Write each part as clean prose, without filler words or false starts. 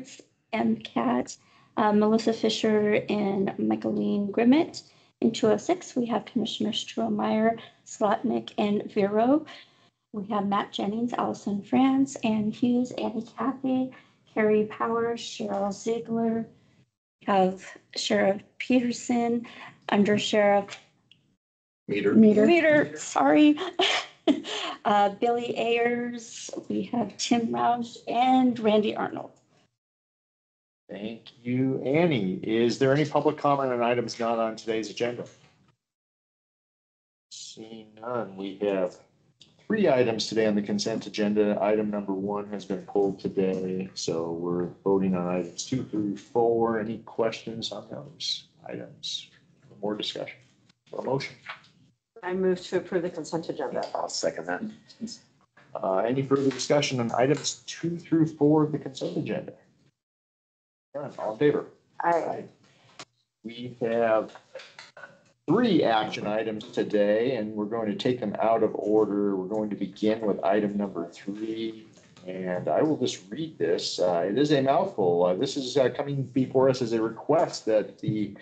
Roberts, MCAT, Melissa Fisher, and Michaeline Grimmett. In 206, we have Commissioners Strohmeyer, Slotnick, and Vero. We have Matt Jennings, Allison Franz, Ann Hughes, Annie Cathy, Carrie Powers, Cheryl Ziegler. We have Sheriff Peterson, Under Sheriff Meter, sorry. Billy Ayers, we have Tim Roush, and Randy Arnold. Thank you, Annie. Is there any public comment on items not on today's agenda? Seeing none, we have 3 items today on the consent agenda. Item number 1 has been pulled today, so we're voting on items 2 through 4. Any questions on those items? More discussion or motion? I move to approve the consent agenda. I'll second that. Any further discussion on items 2 through 4 of the consent agenda? None. All in favor? Aye. We have 3 action items today, and we're going to take them out of order. We're going to begin with item number 3, and I will just read this. It is a mouthful. This is coming before us as a request that the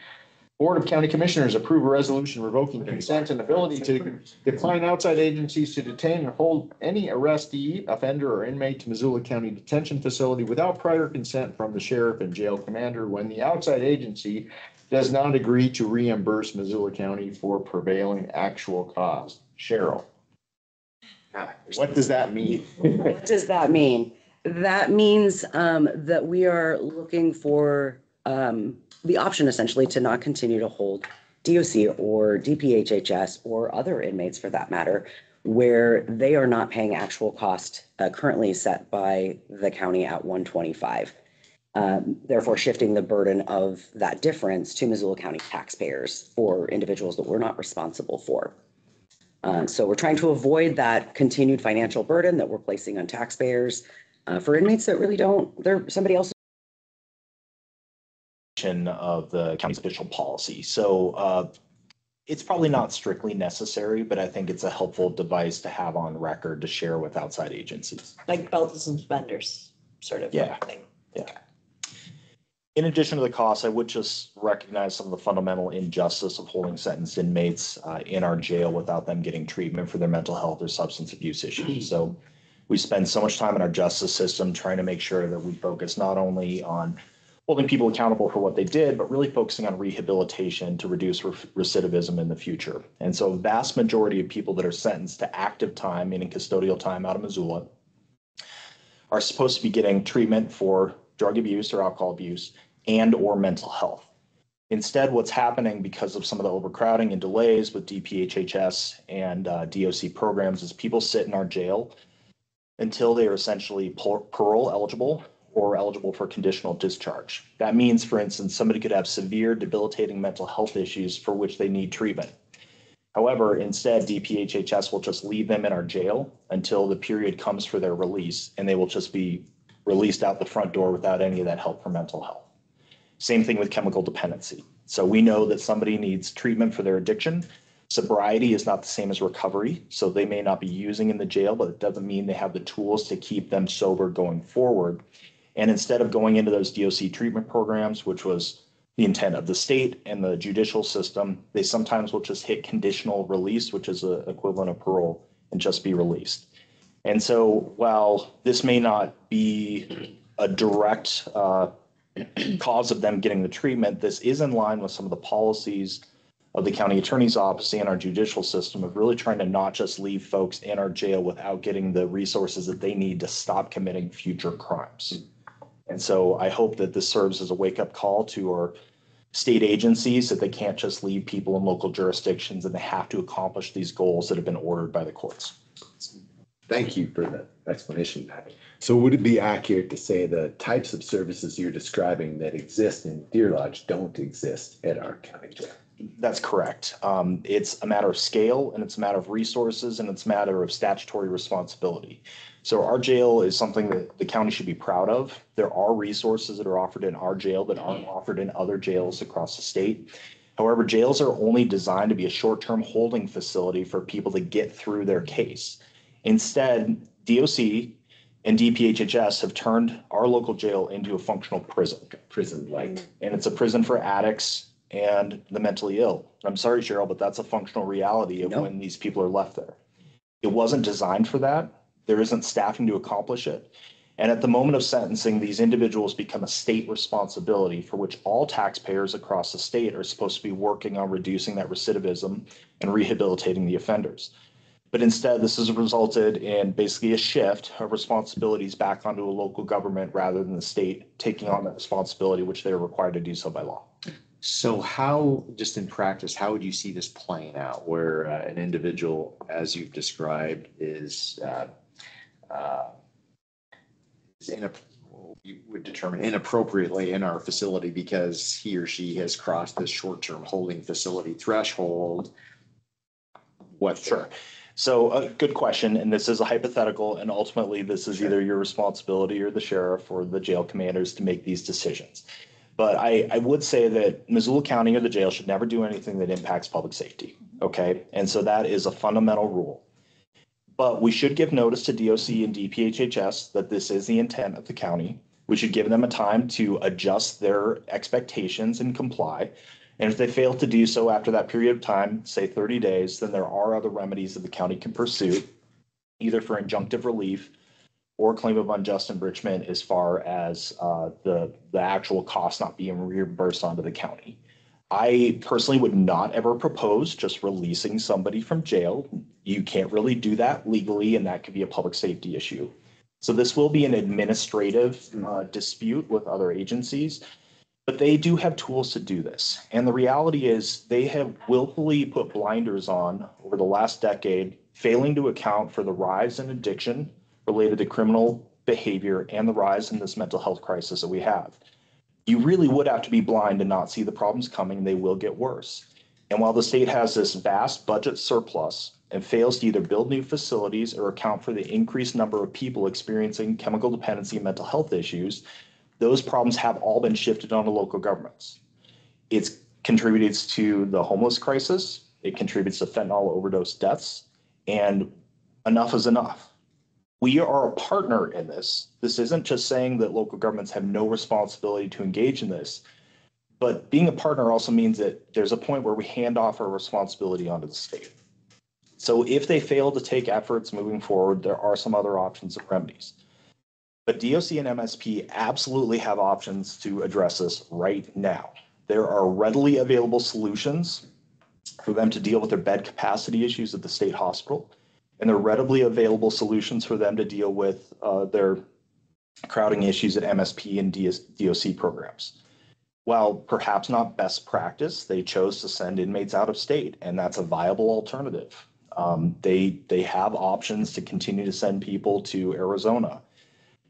Board of County Commissioners approve a resolution revoking consent and ability to decline outside agencies to detain and hold any arrestee, offender, or inmate to Missoula County Detention Facility without prior consent from the sheriff and jail commander when the outside agency does not agree to reimburse Missoula County for prevailing actual cost. Cheryl, what does that mean? What does that mean? That means that we are looking for the option essentially to not continue to hold DOC or DPHHS or other inmates for that matter, where they are not paying actual cost currently set by the county at $125. Therefore shifting the burden of that difference to Missoula County taxpayers for individuals that we're not responsible for. So we're trying to avoid that continued financial burden that we're placing on taxpayers for inmates that really don't, they're somebody else's. Of the county's official policy. So it's probably not strictly necessary, but I think it's a helpful device to have on record to share with outside agencies. Like belts and suspenders sort of thing. Yeah. In addition to the costs, I would just recognize some of the fundamental injustice of holding sentenced inmates in our jail without them getting treatment for their mental health or substance abuse issues. So we spend so much time in our justice system trying to make sure that we focus not only on holding people accountable for what they did, but really focusing on rehabilitation to reduce recidivism in the future. And so a vast majority of people that are sentenced to active time, meaning custodial time out of Missoula, are supposed to be getting treatment for drug abuse or alcohol abuse and or mental health. Instead, what's happening because of some of the overcrowding and delays with DPHHS and DOC programs is people sit in our jail until they are essentially parole eligible or eligible for conditional discharge. That means, for instance, somebody could have severe debilitating mental health issues for which they need treatment. However, instead, DPHHS will just leave them in our jail until the period comes for their release, and they will just be released out the front door without any of that help for mental health. Same thing with chemical dependency. So we know that somebody needs treatment for their addiction. Sobriety is not the same as recovery, so they may not be using in the jail, but it doesn't mean they have the tools to keep them sober going forward. And instead of going into those DOC treatment programs, which was the intent of the state and the judicial system, they sometimes will just hit conditional release, which is the equivalent of parole, and just be released. And so while this may not be a direct cause of them getting the treatment, this is in line with some of the policies of the county attorney's office and our judicial system of really trying to not just leave folks in our jail without getting the resources that they need to stop committing future crimes. And so I hope that this serves as a wake-up call to our state agencies that they can't just leave people in local jurisdictions and they have to accomplish these goals that have been ordered by the courts. Thank you for the explanation, Pat. So would it be accurate to say the types of services you're describing that exist in Deer Lodge don't exist at our county jail? That's correct. It's a matter of scale, and it's a matter of resources, and it's a matter of statutory responsibility. So our jail is something that the county should be proud of. There are resources that are offered in our jail that aren't offered in other jails across the state. However, jails are only designed to be a short-term holding facility for people to get through their case. Instead, DOC and DPHHS have turned our local jail into a functional prison. Prison-like. And it's a prison for addicts and the mentally ill. I'm sorry, Cheryl, but that's a functional reality of Nope. when these people are left there. It wasn't designed for that. There isn't staffing to accomplish it. And at the moment of sentencing, these individuals become a state responsibility for which all taxpayers across the state are supposed to be working on reducing that recidivism and rehabilitating the offenders. But instead, this has resulted in basically a shift of responsibilities back onto a local government rather than the state taking on that responsibility, which they're required to do so by law. So how, just in practice, how would you see this playing out where an individual, as you've described, you would determine inappropriately in our facility because he or she has crossed this short-term holding facility threshold? What? Sure. So a good question, and this is a hypothetical, and ultimately this is either your responsibility or the sheriff or the jail commanders to make these decisions. But I would say that Missoula County or the jail should never do anything that impacts public safety, okay? And so that is a fundamental rule. But we should give notice to DOC and DPHHS that this is the intent of the county. We should give them a time to adjust their expectations and comply. And if they fail to do so after that period of time, say 30 days, then there are other remedies that the county can pursue, either for injunctive relief or claim of unjust enrichment as far as the actual cost not being reimbursed onto the county. I personally would not ever propose just releasing somebody from jail. You can't really do that legally, and that could be a public safety issue. So this will be an administrative dispute with other agencies, but they do have tools to do this. And the reality is they have willfully put blinders on over the last decade, failing to account for the rise in addiction related to criminal behavior and the rise in this mental health crisis that we have. You really would have to be blind and not see the problems coming. They will get worse. And while the state has this vast budget surplus and fails to either build new facilities or account for the increased number of people experiencing chemical dependency and mental health issues, those problems have all been shifted onto local governments. It contributes to the homeless crisis. It contributes to fentanyl overdose deaths, and enough is enough. We are a partner in this. This isn't just saying that local governments have no responsibility to engage in this, but being a partner also means that there's a point where we hand off our responsibility onto the state. So if they fail to take efforts moving forward, there are some other options and remedies. But DOC and MSP absolutely have options to address this right now. There are readily available solutions for them to deal with their bed capacity issues at the state hospital. And there are readily available solutions for them to deal with their crowding issues at MSP and DOC programs. While perhaps not best practice, they chose to send inmates out of state, and that's a viable alternative. They have options to continue to send people to Arizona.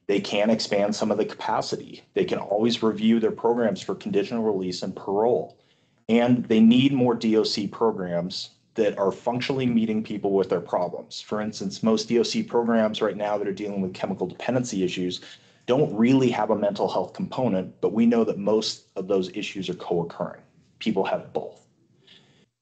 They can expand some of the capacity. They can always review their programs for conditional release and parole. And they need more DOC programs that are functionally meeting people with their problems. For instance, most DOC programs right now that are dealing with chemical dependency issues don't really have a mental health component, but we know that most of those issues are co-occurring. People have both.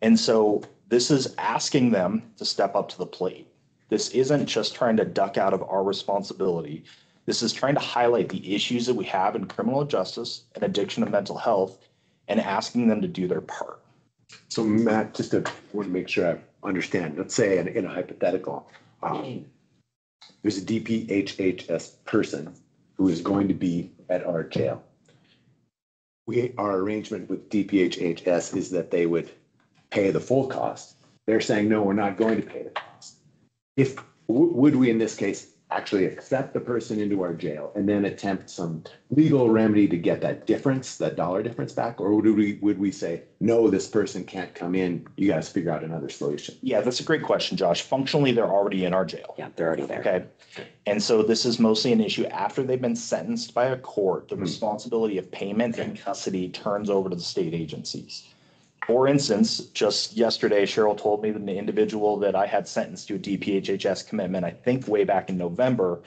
And so this is asking them to step up to the plate. This isn't just trying to duck out of our responsibility. This is trying to highlight the issues that we have in criminal justice and addiction and mental health and asking them to do their part. So Matt, just to want to make sure I understand, let's say in a hypothetical, there's a DPHHS person who is going to be at our jail. Our arrangement with DPHHS is that they would pay the full cost. They're saying, no, we're not going to pay the cost. Would we in this case actually accept the person into our jail and then attempt some legal remedy to get that difference, that dollar difference back? Or would we say, no, this person can't come in, you guys figure out another solution? Yeah, that's a great question, Josh. Functionally, they're already in our jail. Yeah, they're already there. Okay. And so this is mostly an issue after they've been sentenced by a court. The responsibility of payment and custody turns over to the state agencies. For instance, just yesterday, Cheryl told me that the individual that I had sentenced to a DPHHS commitment, I think way back in November,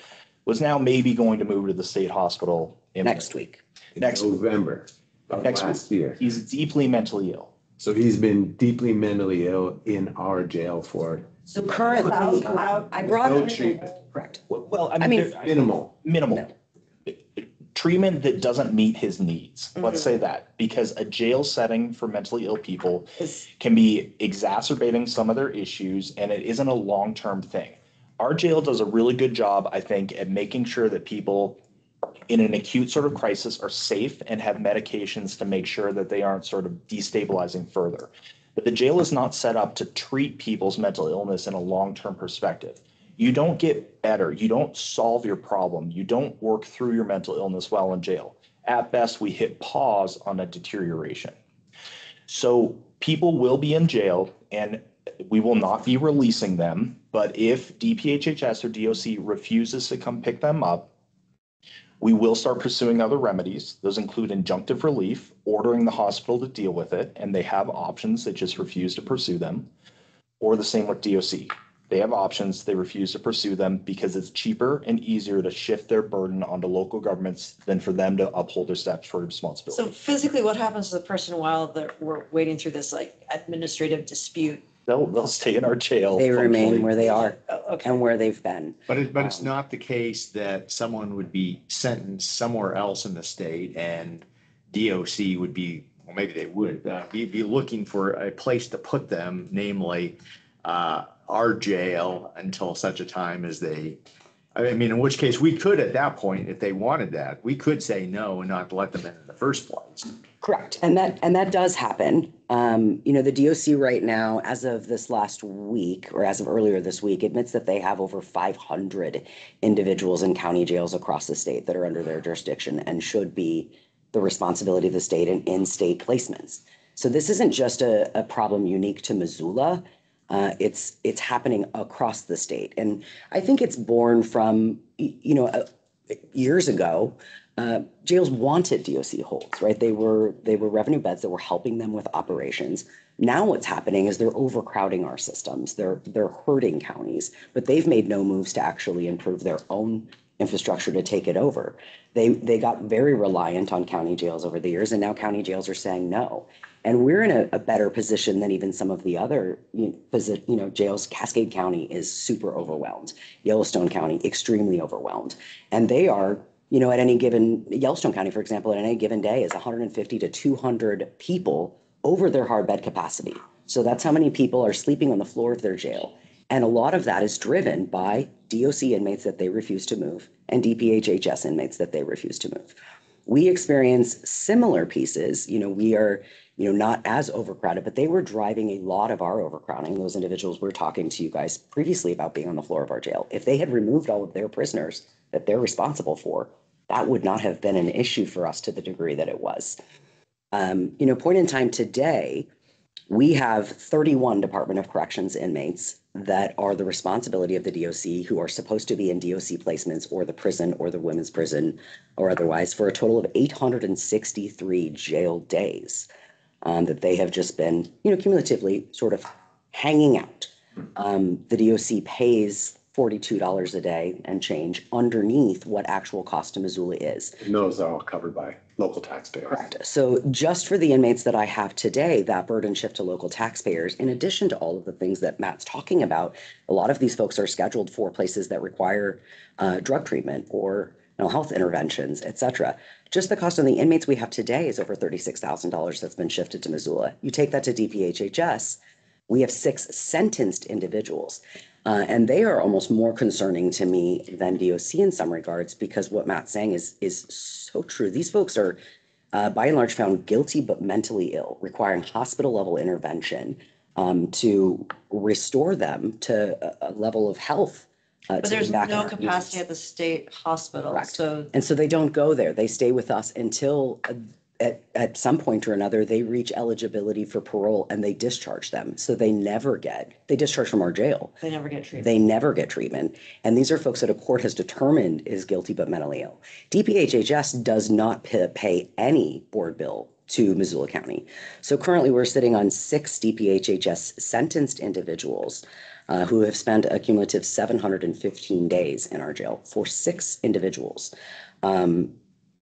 was now maybe going to move to the state hospital Next week. Next November of Next last year. He's deeply mentally ill. So he's been deeply mentally ill in our jail for So currently, I brought no treatment. Correct. Well, I I mean, mean, Minimal. minimal. Treatment that doesn't meet his needs. Let's say that, because a jail setting for mentally ill people Is- can be exacerbating some of their issues, and it isn't a long-term thing. Our jail does a really good job, I think, at making sure that people in an acute sort of crisis are safe and have medications to make sure that they aren't sort of destabilizing further. But the jail is not set up to treat people's mental illness in a long-term perspective. You don't get better. You don't solve your problem. You don't work through your mental illness while in jail. At best, we hit pause on a deterioration. So people will be in jail and we will not be releasing them. But if DPHHS or DOC refuses to come pick them up, we will start pursuing other remedies. Those include injunctive relief, ordering the hospital to deal with it, and they have options. They just refuse to pursue them. Or the same with DOC. They have options. They refuse to pursue them because it's cheaper and easier to shift their burden onto local governments than for them to uphold their statutory responsibility. So physically, what happens to the person while we're waiting through this like administrative dispute? They'll stay in our jail. They remain functionally. where they are Oh, okay. and where they've been. But it's not the case that someone would be sentenced somewhere else in the state and DOC would be, well, maybe they would, be looking for a place to put them, namely, our jail until such a time as they, I mean, in which case we could at that point, if they wanted that, we could say no and not let them in the first place. Correct. And that does happen. The DOC right now, as of this last week, or as of earlier this week, admits that they have over 500 individuals in county jails across the state that are under their jurisdiction and should be the responsibility of the state and in-state placements. So this isn't just a problem unique to Missoula. It's happening across the state. And I think it's born from, years ago, jails wanted DOC holds, right? They were revenue beds that were helping them with operations. Now what's happening is they're overcrowding our systems. They're hurting counties, but they've made no moves to actually improve their own infrastructure to take it over. They got very reliant on county jails over the years, and now county jails are saying no. And we're in a better position than even some of the other jails. Cascade County is super overwhelmed. Yellowstone County, extremely overwhelmed. And they are, at any given, Yellowstone County, for example, at any given day is 150 to 200 people over their hard bed capacity. So that's how many people are sleeping on the floor of their jail. And a lot of that is driven by DOC inmates that they refuse to move and DPHHS inmates that they refuse to move. We experience similar pieces. We are, not as overcrowded, but they were driving a lot of our overcrowding. Those individuals were talking to you guys previously about being on the floor of our jail. If they had removed all of their prisoners that they're responsible for, that would not have been an issue for us to the degree that it was. Point in time today, we have 31 Department of Corrections inmates that are the responsibility of the DOC who are supposed to be in DOC placements or the prison or the women's prison or otherwise, for a total of 863 jail days that they have just been, cumulatively sort of hanging out. The DOC pays $42 a day and change underneath what actual cost to Missoula is. And those are all covered by local taxpayers. Correct. So just for the inmates that I have today, that burden shift to local taxpayers, in addition to all of the things that Matt's talking about, a lot of these folks are scheduled for places that require drug treatment or mental health interventions, et cetera. Just the cost on the inmates we have today is over $36,000 that's been shifted to Missoula. You take that to DPHHS, we have 6 sentenced individuals. And they are almost more concerning to me than DOC in some regards, because what Matt's saying is so true. These folks are, by and large, found guilty but mentally ill, requiring hospital level intervention to restore them to a level of health. But there's no capacity at the state hospital, Correct. so. And so they don't go there. They stay with us until at some point or another, they reach eligibility for parole and they discharge them. So they discharge from our jail. They never get treatment. They never get treatment. And these are folks that a court has determined is guilty but mentally ill. DPHHS does not pay any board bill to Missoula County. So currently we're sitting on 6 DPHHS sentenced individuals who have spent a cumulative 715 days in our jail for 6 individuals.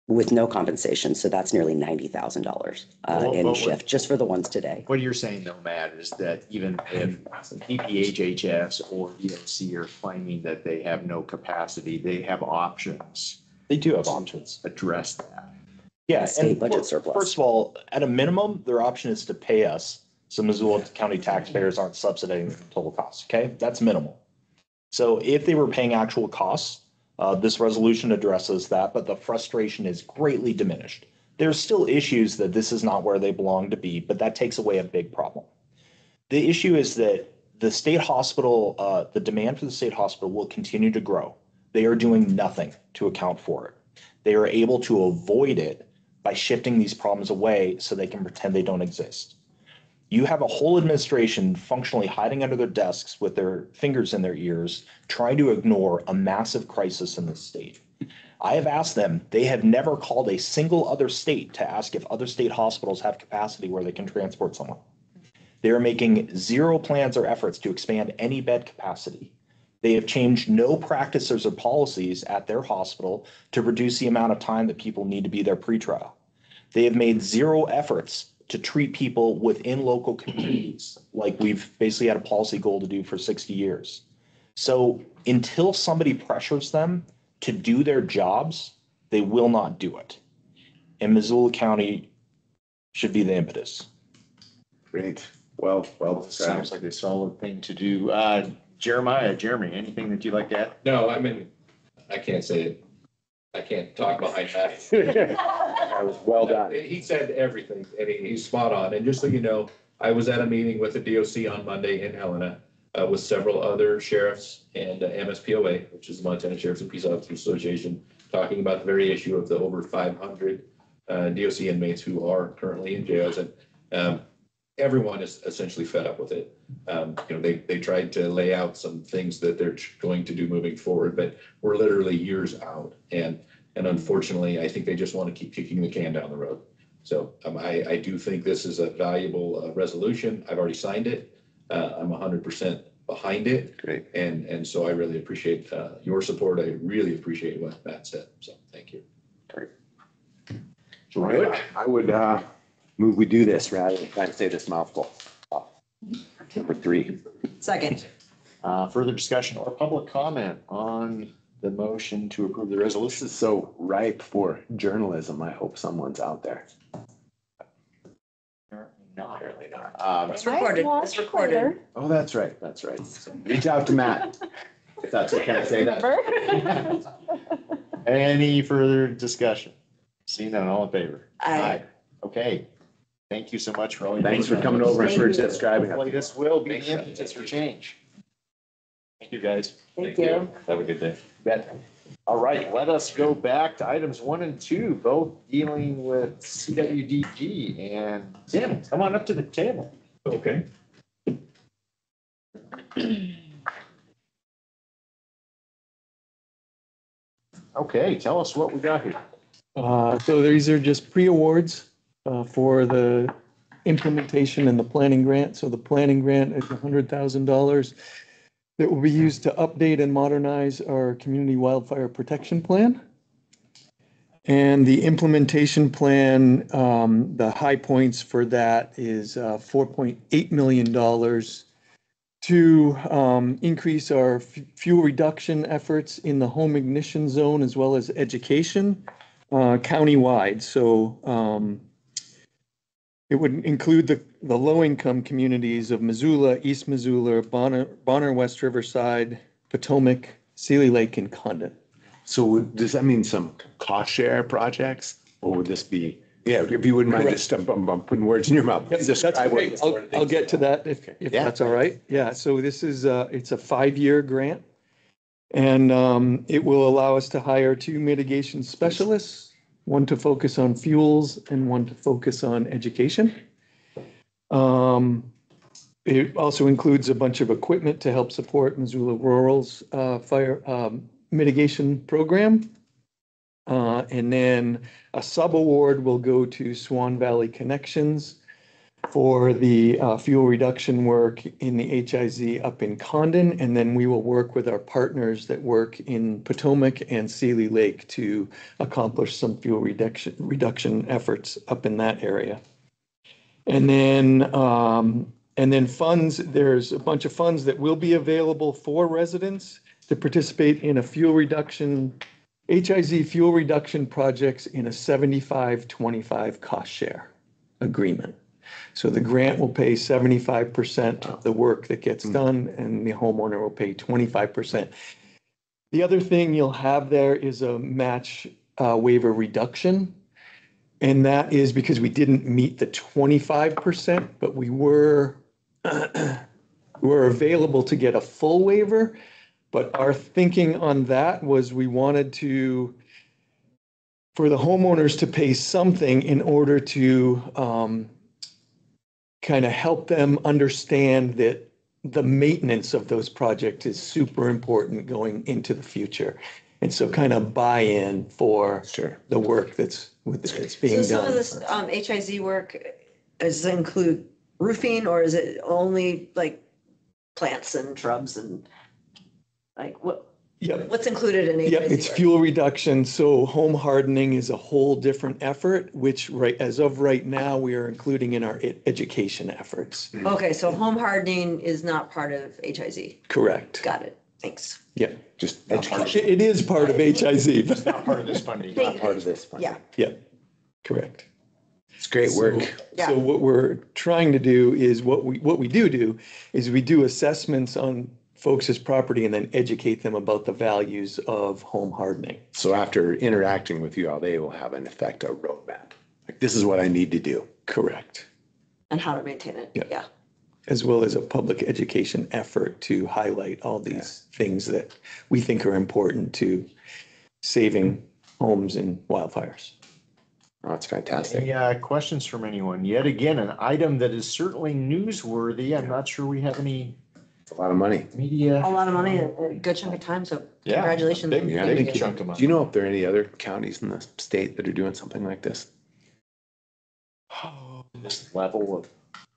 with no compensation. So that's nearly $90,000 Well, in but shift just for the ones today. What you're saying though, Matt, is that even if DPHHS or DOC are claiming that they have no capacity, they have options They do have options. to address that. Yeah, State and budget surplus. first of all, at a minimum, their option is to pay us, so Missoula County taxpayers aren't subsidizing the total cost, okay? That's minimal. So if they were paying actual costs, this resolution addresses that, but the frustration is greatly diminished. There's still issues that this is not where they belong to be, but that takes away a big problem. The issue is that the state hospital, the demand for the state hospital will continue to grow. They are doing nothing to account for it. They are able to avoid it by shifting these problems away so they can pretend they don't exist. You have a whole administration functionally hiding under their desks with their fingers in their ears, trying to ignore a massive crisis in the state. I have asked them, they have never called a single other state to ask if other state hospitals have capacity where they can transport someone. They are making zero plans or efforts to expand any bed capacity. They have changed no practices or policies at their hospital to reduce the amount of time that people need to be there pre-trial. They have made zero efforts to treat people within local communities, like we've basically had a policy goal to do for 60 years. So until somebody pressures them to do their jobs, they will not do it. And Missoula County should be the impetus. Great. Well, Sounds like a solid thing to do. Jeremy, anything that you'd like to add? No, I mean, I can't say it. I can't talk behind that. That was well done. He said everything, and he's spot on. And just so you know, I was at a meeting with the DOC on Monday in Helena with several other sheriffs and MSPOA, which is the Montana Sheriffs and Peace Officers Association, talking about the very issue of the over 500 DOC inmates who are currently in jails. And everyone is essentially fed up with it. They tried to lay out some things that they're going to do moving forward, but we're literally years out. And unfortunately, I think they just want to keep kicking the can down the road. So I do think this is a valuable resolution. I've already signed it. I'm 100% behind it. Great. And so I really appreciate your support. I really appreciate what Matt said. So thank you. Great. I would move we do this rather than trying to say this mouthful. Number 3. Second. Further discussion or public comment on the motion to approve the This resolution? is so ripe for journalism. I hope someone's out there. Not really. It's recorded. It's recorded. Oh, that's right. That's right. So reach out to Matt. If that's what, can I say that? Any further discussion? Seeing none, all in favor? Aye. Okay. Thank you so much for all your. Thanks for coming over and for describing Hopefully it. this will be the impetus for change. Thank you, guys. Thank you. Have a good day. Bet. All right, let us go back to items 1 and 2, both dealing with CWDG. And Tim, come on up to the table. Okay. Okay, tell us what we got here. So these are just pre-awards for the implementation and the planning grant. So the planning grant is $100,000 that will be used to update and modernize our community wildfire protection plan. And the implementation plan, the high points for that is $4.8 million to increase our fuel reduction efforts in the home ignition zone as well as education countywide. So it would include the low-income communities of Missoula, East Missoula, Bonner, West Riverside, Potomac, Sealy Lake, and Condon. So does that mean some cost share projects, or would this be, yeah, if you wouldn't mind just putting words in your mouth. That's Describe what great. I'll get to that if Yeah. that's all right. Yeah, so this is, it's a 5-year grant. And it will allow us to hire 2 mitigation specialists, one to focus on fuels and one to focus on education. It also includes a bunch of equipment to help support Missoula Rural's fire mitigation program. And then a sub-award will go to Swan Valley Connections for the fuel reduction work in the HIZ up in Condon. And then we will work with our partners that work in Potomac and Sealy Lake to accomplish some fuel reduction efforts up in that area. And then funds, there's a bunch of funds that will be available for residents to participate in a fuel reduction, HIZ fuel reduction projects in a 75-25 cost share agreement. So the grant will pay 75% of the work that gets done and the homeowner will pay 25%. The other thing you'll have there is a match waiver reduction. And that is because we didn't meet the 25%, but we were available to get a full waiver. But our thinking on that was we wanted to, for the homeowners to pay something in order to kind of help them understand that the maintenance of those projects is super important going into the future. And so kind of buy-in for the work that's being done. So some of this HIZ work, does it include roofing or is it only like plants and shrubs and like what? Yep. What's included in HIZ Yep, it's work? fuel reduction. So home hardening is a whole different effort, which as of right now, we are including in our education efforts. Okay, so home hardening is not part of HIZ. Correct. Got it. Thanks. Yeah, Just it is part of HIZ, but Not part of this funding. not part of this. one. Yeah. yeah, correct. It's great work. Yeah. So what we're trying to do is what we do is we do assessments on folks' property and then educate them about the values of home hardening. So after interacting with you all, they will have in effect a roadmap. Like, this is what I need to do. Correct. And how to maintain it. Yeah. Yeah. As well as a public education effort to highlight all these things that we think are important to saving homes in wildfires. Oh, that's fantastic. Any questions from anyone? Yet again, an item that is certainly newsworthy. I'm not sure we have any It's a lot of money. media. A lot of money, a good chunk of time, so Yeah, congratulations. Big, Yeah, big thank you. chunk of money. Do you know if there are any other counties in the state that are doing something like this? This level of,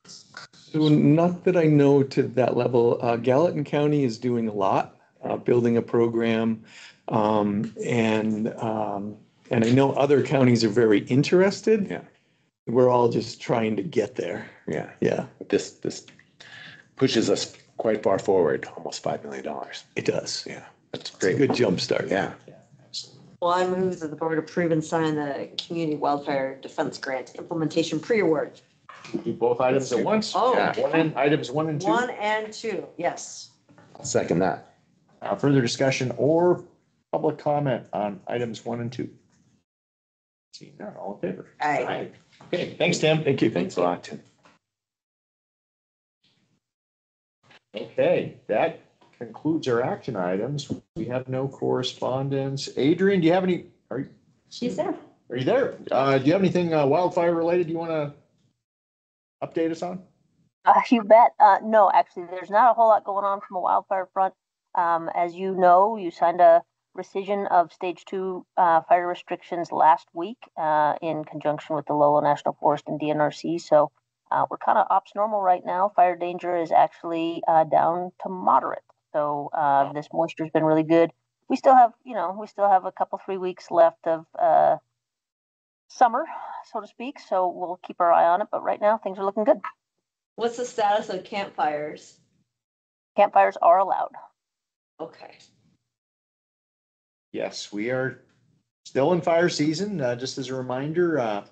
So not that I know to that level. Gallatin County is doing a lot, building a program. And I know other counties are very interested. Yeah. We're all just trying to get there. Yeah. Yeah, But this pushes us quite far forward, almost $5 million. it does. Yeah, that's It's a great. good jump start. Yeah. Well, I move that the board approve and sign the Community Wildfire Defense Grant Implementation Pre-Award. do both items at once. Oh. Yeah, items 1 and 2. 1 and 2, yes. I'll second that. Further discussion or public comment on items 1 and 2? Seeing none, all in favor? Aye. Okay, thanks, Tim. Thank you. Thanks a lot, Tim. Okay, that concludes our action items. We have no correspondence. Adrian, do you have any, She's there. are you there? Do you have anything wildfire related you want to update us on? You bet. No, actually, there's not a whole lot going on from a wildfire front. As you know, you signed a rescission of stage 2 fire restrictions last week in conjunction with the Lolo National Forest and DNRC. So we're kind of ops normal right now. Fire danger is actually down to moderate. So this moisture's been really good. We still have, a couple, 3 weeks left of summer, so to speak. So we'll keep our eye on it. But right now, things are looking good. What's the status of campfires? Campfires are allowed. Okay. Yes, we are still in fire season. Just as a reminder,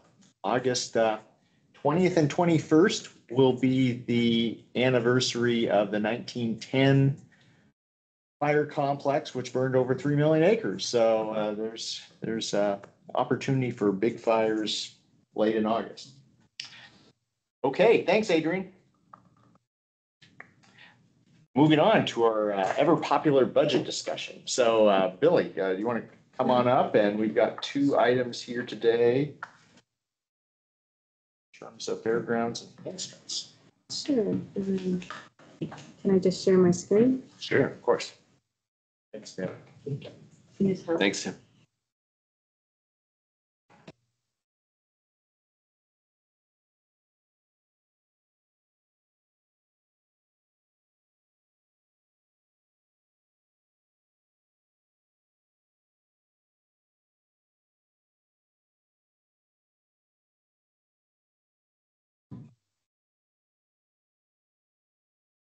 August 20th and 21st will be the anniversary of the 1910 fire complex, which burned over 3 million acres. So there's opportunity for big fires late in August. Okay, thanks, Adrian. Moving on to our ever popular budget discussion. So Billy, do you want to come on up? And we've got 2 items here today. In terms of fairgrounds enhancements. Sure. Can I just share my screen? Sure, of course. Thanks, Dan. Yes, huh? Thanks, Tim.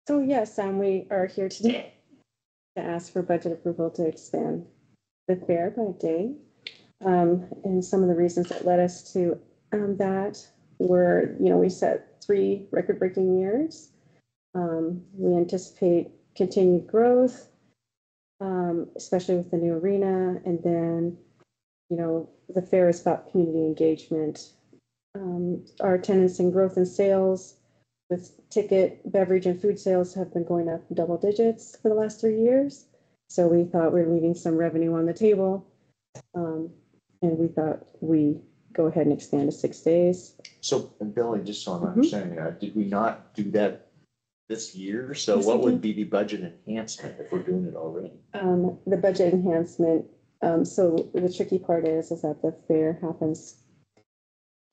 So yes, we are here today to ask for budget approval to expand the fair by a day. And some of the reasons that led us to that were, we set 3 record-breaking years. We anticipate continued growth, especially with the new arena. And then, the fair is about community engagement. Our attendance and growth in sales with ticket, beverage, and food sales have been going up double digits for the last 3 years. So we thought we were leaving some revenue on the table. And we thought we go ahead and expand to 6 days. So, and Billy, just so I'm understanding, did we not do that this year? So what would be the budget enhancement if we're doing it already? The budget enhancement, so the tricky part is that the fair happens.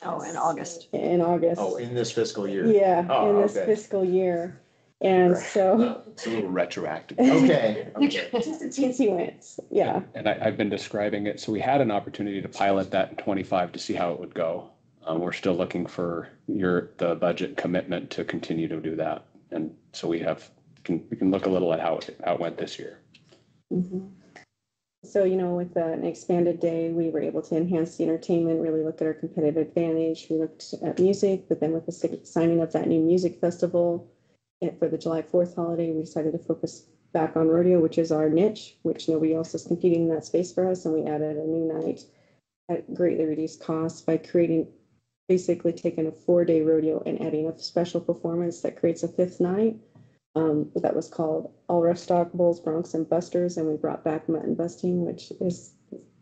In August. In August. Oh, in this fiscal year? Yeah, Oh, in this okay. fiscal year. And Right. so. It's a little retroactive. Okay. Just a teensy wins, yeah. And I've been describing it. So we had an opportunity to pilot that in 25 to see how it would go. We're still looking for the budget commitment to continue to do that. And so we can look a little at how it went this year. Mm-hmm. So, with an expanded day, we were able to enhance the entertainment, really look at our competitive advantage. We looked at music, but then with the signing of that new music festival and for the July 4th holiday, we decided to focus back on rodeo, which is our niche, which nobody else is competing in that space for us. And we added a new night at greatly reduced costs by basically taking a 4-day rodeo and adding a special performance that creates a 5th night. That was called All Rough Stock Bulls, Broncs, and Busters, and we brought back mutton busting, which is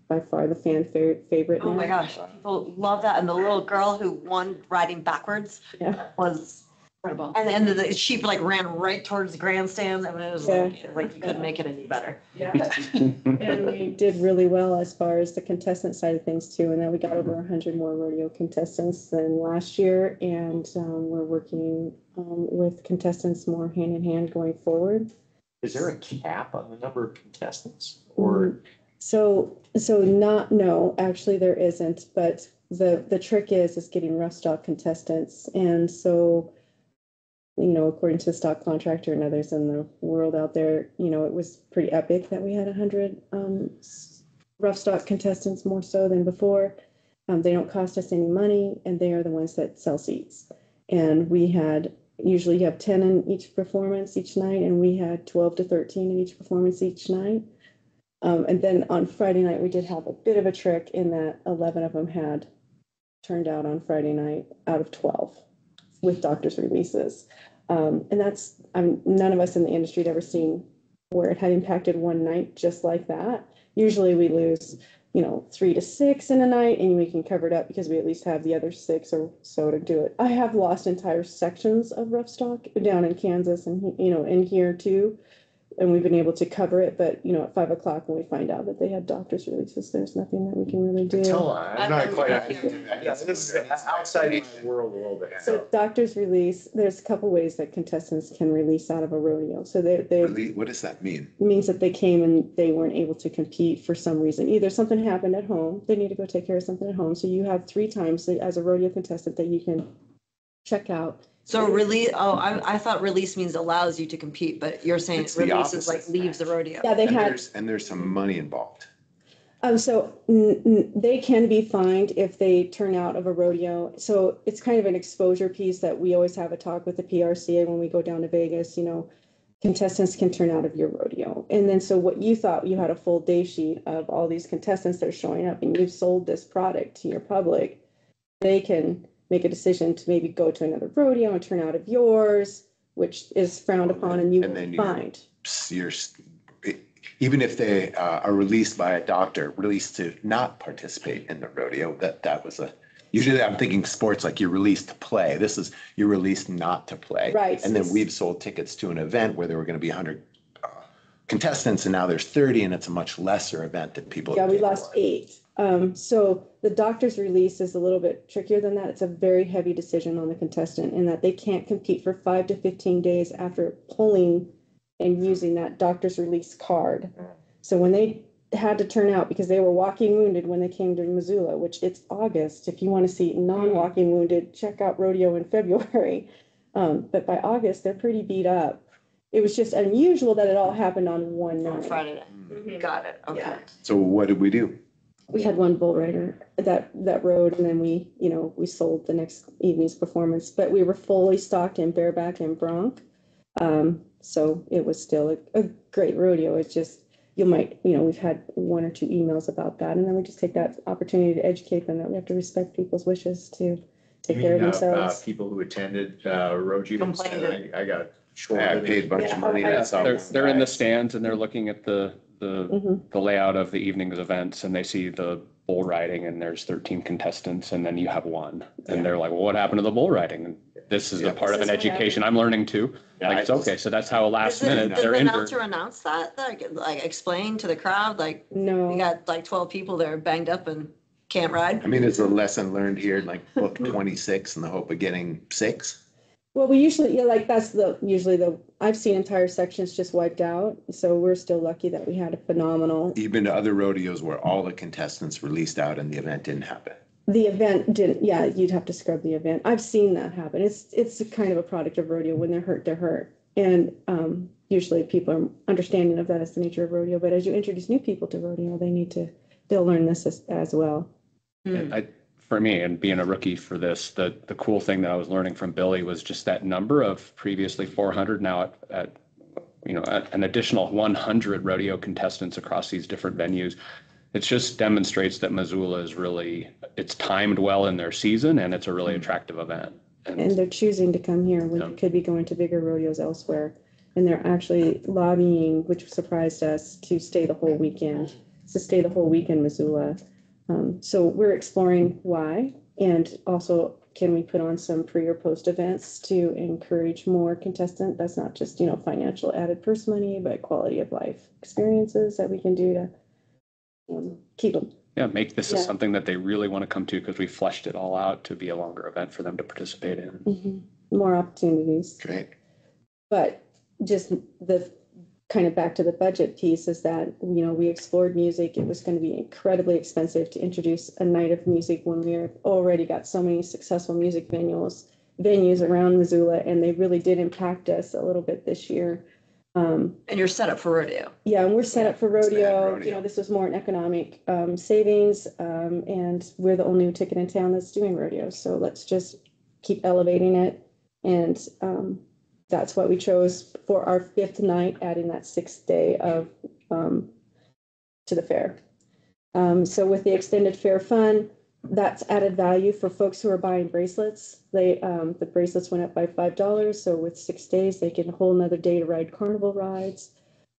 by far the fan favorite. Oh now. my gosh, people love that. And the little girl who won riding backwards Yeah. was incredible. And then the sheep ran right towards the grandstand. I mean, it was like you couldn't make it any better. Yeah. And we did really well as far as the contestant side of things too. And then we got over 100 more rodeo contestants than last year. And we're working with contestants more hand in hand going forward. Is there a cap on the number of contestants or? So no, actually there isn't, but the trick is getting rough stock contestants. And so, according to the stock contractor and others in the world out there, it was pretty epic that we had 100 rough stock contestants, more so than before. They don't cost us any money, and they are the ones that sell seats. And we had, usually you have 10 in each performance each night, and we had 12 to 13 in each performance each night. And then on Friday night, we did have a bit of a trick in that 11 of them had turned out on Friday night out of 12 with doctor's releases. And that's, none of us in the industry had ever seen where it had impacted one night just like that. Usually we lose, 3 to 6 in a night, and we can cover it up because we at least have the other 6 or so to do it. I have lost entire sections of rough stock down in Kansas and, in here too. And we've been able to cover it, but at 5 o'clock when we find out that they had doctor's releases, there's nothing that we can really do. I'm not quite. Yeah, this is outside the world a little bit. So doctor's release, there's a couple ways that contestants can release out of a rodeo. So What does that mean? it means that they came and they weren't able to compete for some reason. Either something happened at home, they need to go take care of something at home. So you have 3 times as a rodeo contestant that you can check out. So release, I thought release means allows you to compete, but you're saying It's the release is like opposite. leaves the rodeo. Yeah, they had. And there's some money involved. So they can be fined if they turn out of a rodeo. So it's kind of an exposure piece that we always have a talk with the PRCA when we go down to Vegas. Contestants can turn out of your rodeo. And then so what you thought you had a full day sheet of all these contestants that are showing up and you've sold this product to your public, they can make a decision to maybe go to another rodeo and turn out of yours, which is frowned upon and you And then will fined. Even if they are released by a doctor, released to not participate in the rodeo, that was usually I'm thinking sports like you're released to play. This is you're released not to play. Right. And then we've sold tickets to an event where there were going to be 100 contestants and now there's 30 and it's a much lesser event that people. Yeah, we lost 8. So the doctor's release is a little bit trickier than that. It's a very heavy decision on the contestant in that they can't compete for 5 to 15 days after pulling and using that doctor's release card. So when they had to turn out because they were walking wounded when they came to Missoula, which it's August. If you want to see non-walking wounded, check out rodeo in February. But by August, they're pretty beat up. it was just unusual that it all happened on one On night. Friday. Got it. Okay. Yeah. So what did we do? We had one bull rider that rode, and then we sold the next evening's performance, but we were fully stocked in bareback and bronc. So it was still a great rodeo. It's just, we've had one or two emails about that, and then we just take that opportunity to educate them that we have to respect people's wishes to take care of themselves. People who attended, wrote you and said, I got short. I paid a bunch of money. Yeah, That's all. They're in the stands and they're looking at the Mhm. layout of the evening's events, and they see the bull riding and there's 13 contestants and then you have one. And they're like, well, what happened to the bull riding? And this is the part of an education I'm learning too. Like, it's okay, so that's how last minute Does they're the injured. announcer announce that? Like explain to the crowd, like, No. we got like 12 people that are banged up and can't ride? I mean, is the lesson learned here, like book 26 in the hope of getting 6? Well, we usually, that's I've seen entire sections just wiped out. So we're still lucky that we had a phenomenal, You've been to other rodeos where all the contestants released out and the event didn't happen. the event didn't, you'd have to scrub the event. I've seen that happen. It's a kind of a product of rodeo. When they're hurt, they're hurt. And usually people are understanding of that as the nature of rodeo. But as you introduce new people to rodeo, they'll learn this as well. For me, and being a rookie for this, the cool thing that I was learning from Billy was just that number of previously 400, now at an additional 100 rodeo contestants across these different venues. It just demonstrates that Missoula is really, it's timed well in their season, and it's a really attractive event. And they're choosing to come here when they could be going to bigger rodeos elsewhere. And they're actually lobbying, which surprised us, to stay the whole weekend, in Missoula. So we're exploring why, and also can we put on some pre or post events to encourage more contestant. That's not just, financial added purse money, but quality of life experiences that we can do to keep them. Yeah, make this as something that they really want to come to, because we fleshed it all out to be a longer event for them to participate in. Mm-hmm. More opportunities. Great. But just the kind of back to the budget piece is that, we explored music. It was going to be incredibly expensive to introduce a night of music when we've already got so many successful music venues around Missoula, and they really did impact us a little bit this year. And you're set up for rodeo. Yeah, and we're set up for rodeo. rodeo. This was more an economic savings, and we're the only ticket in town that's doing rodeo. So let's just keep elevating it. And that's what we chose for our 5th night, adding that 6th day of to the fair. So with the extended fair fund, that's added value for folks who are buying bracelets. The bracelets went up by $5. So with 6 days, they get a whole nother day to ride carnival rides.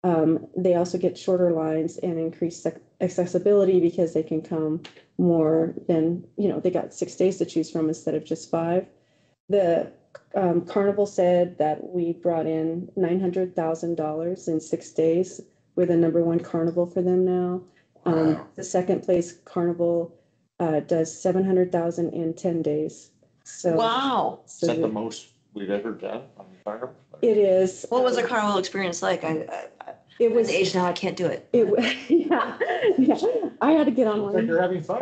They also get shorter lines and increased accessibility because they can come more than, they got 6 days to choose from instead of just 5. The Carnival said that we brought in $900,000 in 6 days. We're the #1 carnival for them now. Wow. The second place carnival does $700,000 in 10 days. So Wow. Is that the most we've ever done on the carnival? it is. What was the carnival experience like? It was. The age now, I can't do it. Yeah. I had to get on Like one. you're having fun.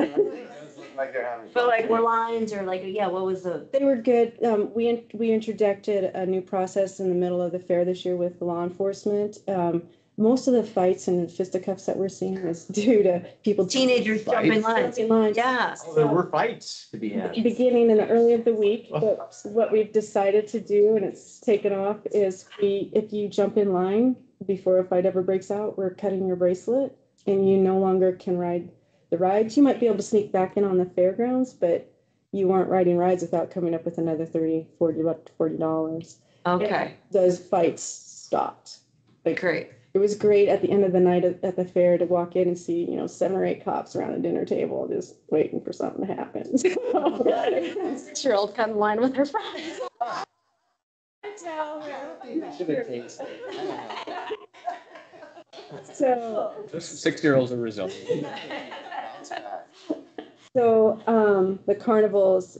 Like they're having But fun. were lines or what was the? They were good. We introduced a new process in the middle of the fair this year with law enforcement. Most of the fights and fisticuffs that we're seeing is due to people. Teenagers jumping lines. Yeah. Oh, there were fights to be had. Beginning in the early of the week, but what we've decided to do, and it's taken off, is if you jump in line before a fight ever breaks out, we're cutting your bracelet, and you no longer can ride the rides. You might be able to sneak back in on the fairgrounds, but you aren't riding rides without coming up with another $40. Okay. Those fights stopped. Great. It was great at the end of the night at the fair to walk in and see, 7 or 8 cops around a dinner table just waiting for something to happen. 6-year-old cut in line with her friends. So 6-year-olds are resilient. So the carnival's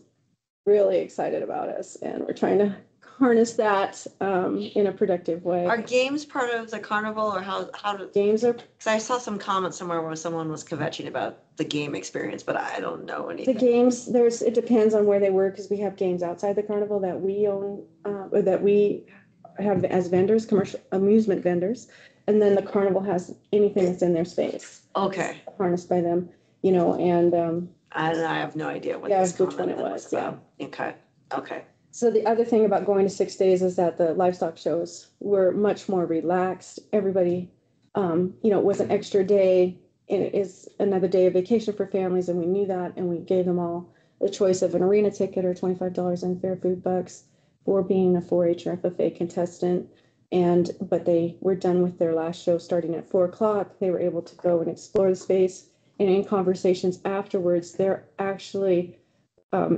really excited about us, and we're trying to harness that in a productive way. Are games part of the carnival, or how do? Games are, Because I saw some comments somewhere where someone was kvetching about the game experience, but I don't know the anything. games, it depends on where they were, because we have games outside the carnival that we own, or that we have as vendors, commercial amusement vendors. And then the carnival has anything that's in their space Okay, harnessed by them, you know, and, and I have no idea what Yeah, this which one comment it was, about. Okay, okay. so the other thing about going to 6 days is that the livestock shows were much more relaxed. Everybody, you know, it was an extra day and it is another day of vacation for families, and we knew that, and we gave them all the choice of an arena ticket or $25 in fair food bucks for being a 4-H or FFA contestant. But they were done with their last show starting at 4 o'clock. They were able to go and explore the space. And in conversations afterwards, they're actually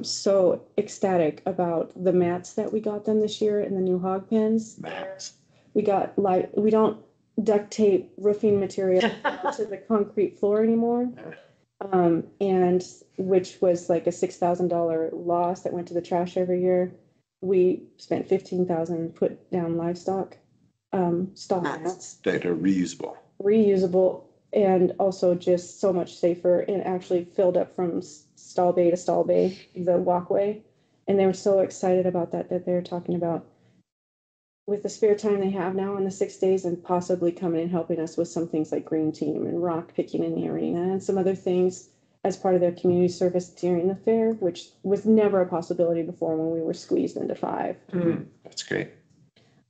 so ecstatic about the mats that we got them this year and the new hog pens. Mats. We got like, we don't duct tape roofing material to the concrete floor anymore. And which was like a $6,000 loss that went to the trash every year. We spent $15,000 and put down livestock, stock mats, That are reusable, and also just so much safer, and actually filled up from stall bay to stall bay, the walkway. And they were so excited about that they're talking about with the spare time they have now in the 6 days, and possibly coming and helping us with some things like green team and rock picking in the arena and some other things as part of their community service during the fair, which was never a possibility before when we were squeezed into 5. That's great.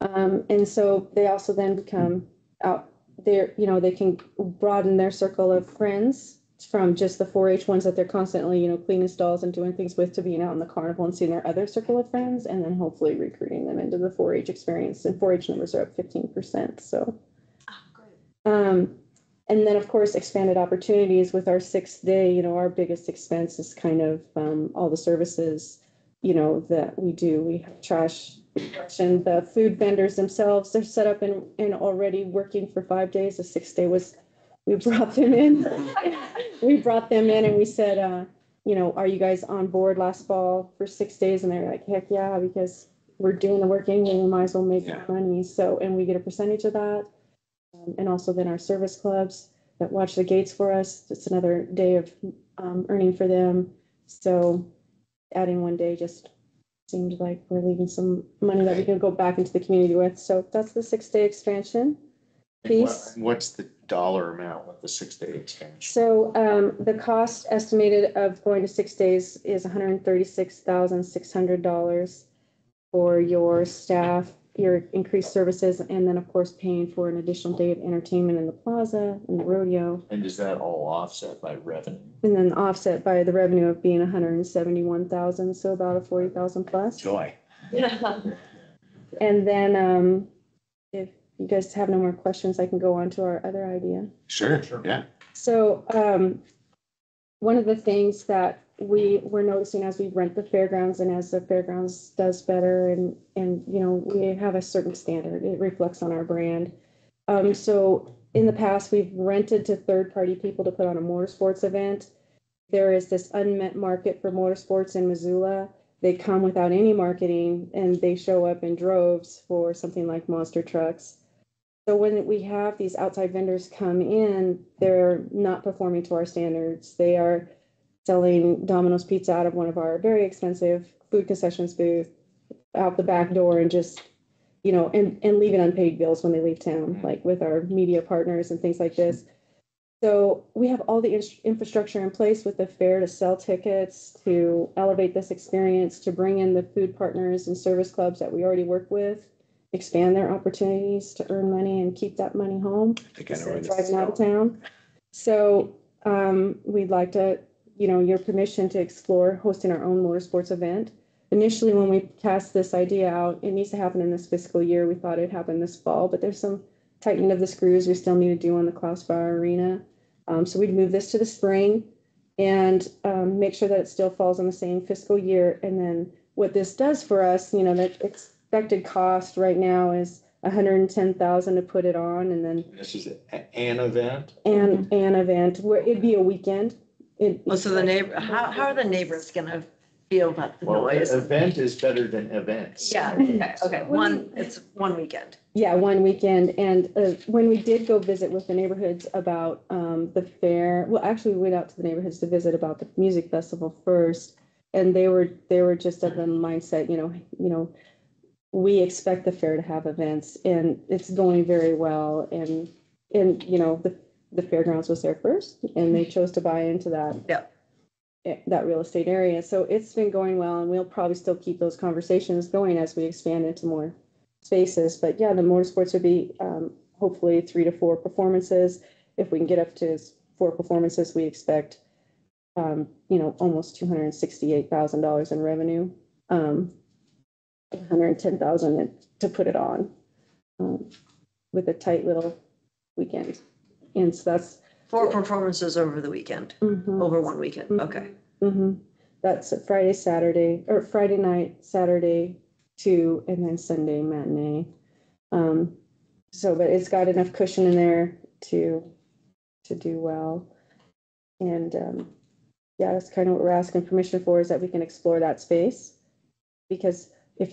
And so they also then become out there, you know, they can broaden their circle of friends from just the 4-H ones that they're constantly, you know, cleaning stalls and doing things with, to being out in the carnival and seeing their other circle of friends, and then hopefully recruiting them into the 4-H experience. And 4-H numbers are up 15%. So, and then of course, expanded opportunities with our 6th day. You know, our biggest expense is kind of all the services, you know, that we do. We have trash and the food vendors themselves, they're set up and already working for 5 days. The 6th day was, we brought them in. And we said, you know, are you guys on board last fall for 6 days? And they're like, heck yeah, because we're doing the work anyway, we might as well make money. So, and we get a percentage of that. And also then our service clubs that watch the gates for us, it's another day of earning for them. So adding 1 day just seemed like we're leaving some money that we can go back into the community with. So that's the 6-day expansion piece. What's the dollar amount with the 6-day expansion? So the cost estimated of going to 6 days is $136,600 for your staff, your increased services, and then of course paying for an additional day of entertainment in the plaza and the rodeo. And is that all offset by revenue? And then offset by the revenue of being 171,000, so about a 40,000 plus. Joy. And then if you guys have no more questions, I can go on to our other idea. Sure, yeah. So one of the things that we were noticing as we rent the fairgrounds, and as the fairgrounds does better, and you know, we have a certain standard, it reflects on our brand. So in the past, we've rented to third-party people to put on a motorsports event. There is this unmet market for motorsports in Missoula. They come without any marketing, and they show up in droves for something like monster trucks. So when we have these outside vendors come in, they're not performing to our standards. They are selling Domino's pizza out of one of our very expensive food concessions booth out the back door, and just, you know, and leaving unpaid bills when they leave town, like with our media partners and things like this. So we have all the infrastructure in place with the fair to sell tickets, to elevate this experience, to bring in the food partners and service clubs that we already work with, expand their opportunities to earn money and keep that money home instead of driving out of town. So we'd like to, you know, your permission to explore hosting our own motorsports event. Initially, when we cast this idea out, it needs to happen in this fiscal year. We thought it'd happen this fall, but there's some tightening of the screws we still need to do on the Crossfire Arena. So we'd move this to the spring and make sure that it still falls on the same fiscal year. And then what this does for us, you know, that expected cost right now is $110,000 to put it on, and then This is an event? an event where it'd be a weekend. So the neighbor, how are the neighbors gonna feel about the Well, noise? event is better than events. Yeah, okay, it's one weekend. Yeah, one weekend. And when we did go visit with the neighborhoods about the fair, well, actually we went out to the neighborhoods to visit about the music festival first, and they were just of the mindset, you know, we expect the fair to have events, and it's going very well. And you know, the fairgrounds was there first, and they chose to buy into that. Yep. That real estate area. So it's been going well, and we'll probably still keep those conversations going as we expand into more spaces. But yeah, the motorsports would be hopefully 3 to 4 performances. If we can get up to 4 performances, we expect you know, almost $268,000 in revenue, 110,000 to put it on, with a tight little weekend. And so that's 4 performances over the weekend, over one weekend. Mhm. Okay. That's a Friday, Saturday, or Friday night, Saturday 2, and then Sunday matinee. So, but it's got enough cushion in there to do well. And yeah, that's kind of what we're asking permission for, is that we can explore that space. Because if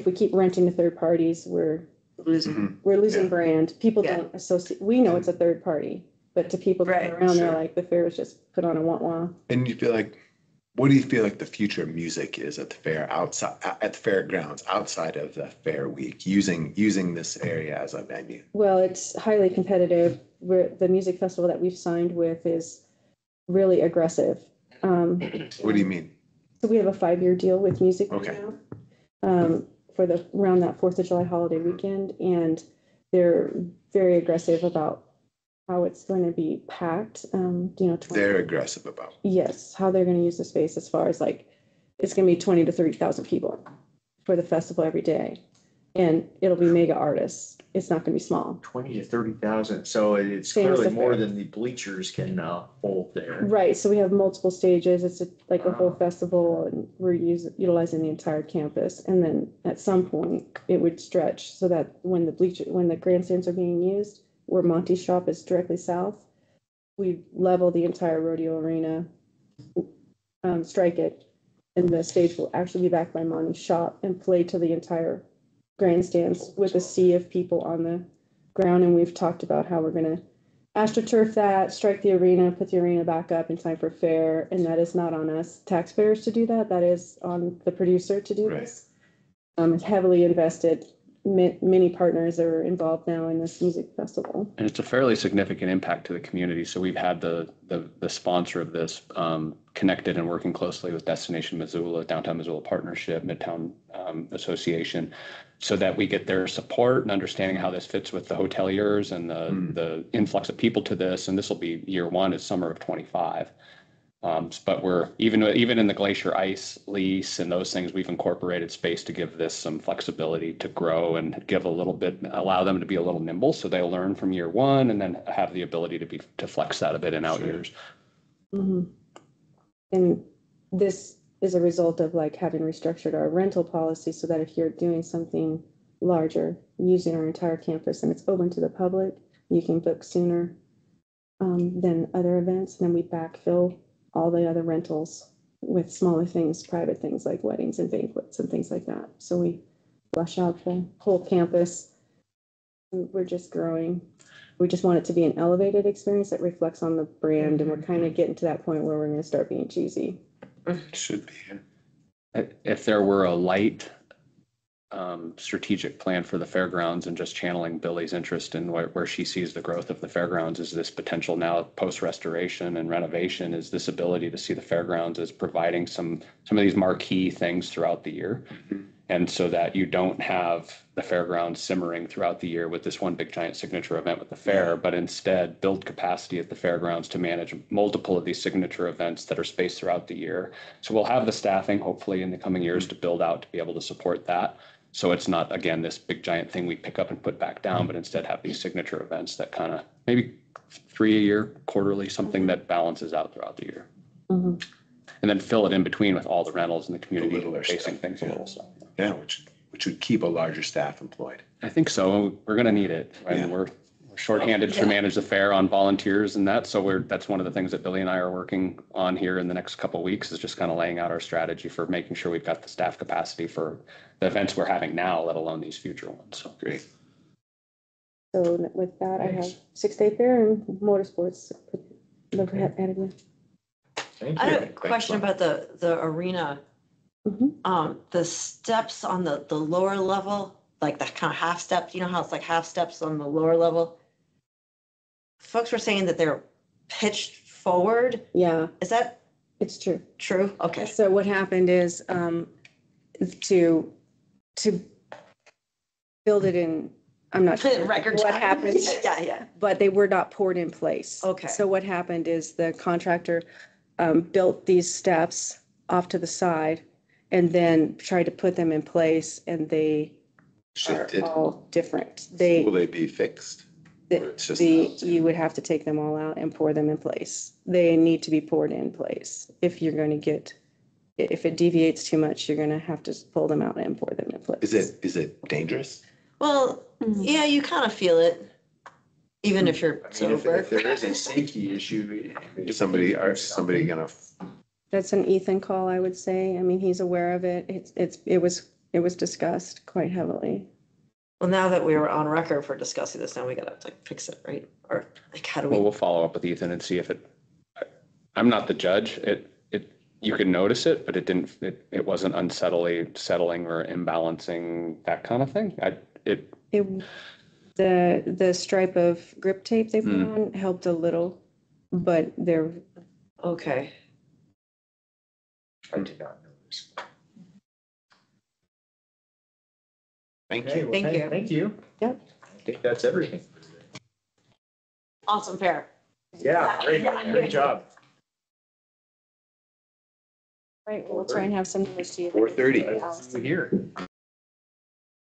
we keep renting to third parties, we're Losing. losing brand. People Yeah. don't associate, we know it's a third party, but to people Right, around, they're sure. like, the fair was just put on a wah-wah. And you feel like, what do you feel like the future of music is at the fair, outside, at the fairgrounds, outside of the fair week, using this area as a venue? Well, it's highly competitive. The music festival that we've signed with is really aggressive. What do you mean? So we have a 5-year deal with music right Okay. now, for around that 4th of July holiday weekend, and they're very aggressive about how it's going to be packed. You know, They're aggressive about. yes, how they're going to use the space, as far as like, it's going to be 20 to 30,000 people for the festival every day, and it'll be mega artists. It's not going to be small. 20 to 30,000. So it's Same as clearly the more fair. than the bleachers can hold there. Right, so we have multiple stages. It's like a whole festival, and we're utilizing the entire campus. And then at some point, it would stretch so that when the grandstands are being used, where Monty's shop is directly south, we level the entire rodeo arena, strike it, and the stage will actually be back by Monty's shop and play to the entire grandstands with a sea of people on the ground. And we've talked about how we're gonna AstroTurf that, strike the arena, put the arena back up in time for fair, and that is not on us taxpayers to do that. That is on the producer to do Right. this. It's heavily invested. Many partners are involved now in this music festival. And it's a fairly significant impact to the community. So we've had the sponsor of this connected and working closely with Destination Missoula, Downtown Missoula Partnership, Midtown Association, so that we get their support and understanding how this fits with the hoteliers and the influx of people to this. And this will be year 1 is summer of 25. But we're even in the glacier ice lease and those things, we've incorporated space to give this some flexibility to grow and give a little bit, allow them to be a little nimble, so they'll learn from year 1 and then have the ability to flex that a bit in out years. Mm-hmm. And this is a result of like having restructured our rental policy so that if you're doing something larger, using our entire campus and it's open to the public, you can book sooner than other events. And then we backfill all the other rentals with smaller things, private things like weddings and banquets and things like that. So we flush out the whole campus. We're just growing. We just want it to be an elevated experience that reflects on the brand. And we're kind of getting to that point where we're going to start being cheesy. Should be. If there were a light strategic plan for the fairgrounds, and just channeling Billy's interest in where she sees the growth of the fairgrounds, is this potential now post restoration and renovation, is this ability to see the fairgrounds as providing some of these marquee things throughout the year. And so that you don't have the fairgrounds simmering throughout the year with this one big giant signature event with the fair, but instead build capacity at the fairgrounds to manage multiple of these signature events that are spaced throughout the year. So we'll have the staffing hopefully in the coming years to build out to be able to support that. So it's not, again, this big giant thing we pick up and put back down, but instead have these signature events that kind of maybe 3 a year, quarterly, something that balances out throughout the year. Mm-hmm. And then fill it in between with all the rentals in the community, littler facing stuff, things a yeah. little stuff. Yeah, which would keep a larger staff employed. I think so. We're going to need it. I Yeah. mean, we're shorthanded to manage the fair on volunteers and that. So that's one of the things that Billy and I are working on here in the next couple of weeks, is just kind of laying out our strategy for making sure we've got the staff capacity for the events we're having now, let alone these future ones. So Great. So with that, I have 6-day fair and motorsports. Added in. Thank I you. have a question about the arena. The steps on the lower level, like the kind of half step, you know how it's like half steps on the lower level? Folks were saying that they're pitched forward. Yeah, Is that it's true. true? Okay. So what happened is, to build it in, I'm not sure Record what time. happened, Yeah. but they were not poured in place. Okay. So what happened is the contractor built these steps off to the side and then tried to put them in place, and they are Shifted. all different. Will They, they be fixed? It's just- you would have to take them all out and pour them in place. They need to be poured in place. If you're going to get, if it deviates too much, you're going to have to pull them out and pour them in place. Is it dangerous? Well, yeah, you kind of feel it, even if you're I mean, if sober. there is a safety issue. Is somebody gonna, That's an Ethan call, I would say. I mean, he's aware of it. It was discussed quite heavily. Well, now that we were on record for discussing this, now we gotta like fix it, right? Or like, how do Well, we? we'll follow up with Ethan and see if I'm not the judge. You can notice it, but it wasn't settling or imbalancing, that kind of thing. The stripe of grip tape they put Mm. on helped a little, but they're, Okay. I did not know this. thank Okay, you. well, Thank you. Thank you. Yep. I think that's everything. Awesome pair. Yeah, great job. right, we'll try and have some numbers to you. 4:30. See you here.